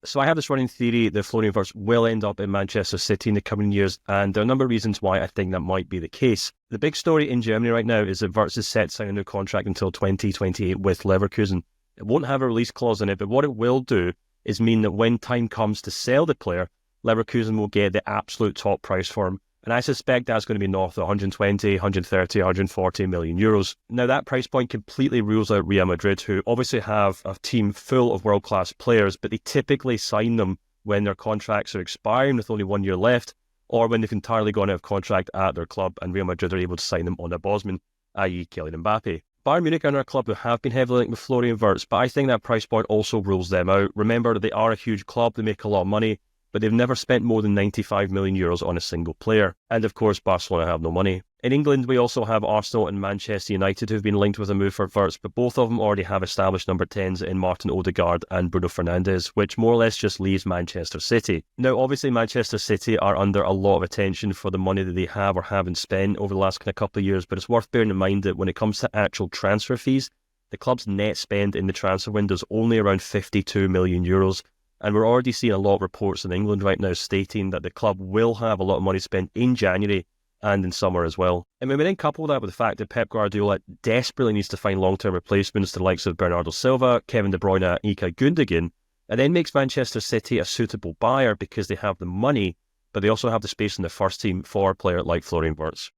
So I have this running theory that Florian Wirtz will end up in Manchester City in the coming years, and there are a number of reasons why I think that might be the case. The big story in Germany right now is that Wirtz is set to sign a new contract until 2028 with Leverkusen. It won't have a release clause in it, but what it will do is mean that when time comes to sell the player, Leverkusen will get the absolute top price for him. And I suspect that's going to be north of 120, 130, 140 million euros. Now, that price point completely rules out Real Madrid, who obviously have a team full of world-class players, but they typically sign them when their contracts are expiring with only 1 year left, or when they've entirely gone out of contract at their club, and Real Madrid are able to sign them on a Bosman, i.e. Kylian Mbappe. Bayern Munich are another club who have been heavily linked with Florian Wirtz, but I think that price point also rules them out. Remember that they are a huge club, they make a lot of money, but they've never spent more than 95 million euros on a single player. And of course, Barcelona have no money. In England, we also have Arsenal and Manchester United who've been linked with a move for Wirtz, but both of them already have established number 10s in Martin Odegaard and Bruno Fernandes, which more or less just leaves Manchester City. Now, obviously, Manchester City are under a lot of attention for the money that they have or haven't spent over the last couple of years, but it's worth bearing in mind that when it comes to actual transfer fees, the club's net spend in the transfer window is only around 52 million euros. And we're already seeing a lot of reports in England right now stating that the club will have a lot of money spent in January and in summer as well. And when we then couple that with the fact that Pep Guardiola desperately needs to find long-term replacements to the likes of Bernardo Silva, Kevin De Bruyne, Ilkay Gundogan, it then makes Manchester City a suitable buyer because they have the money, but they also have the space in the first team for a player like Florian Wirtz.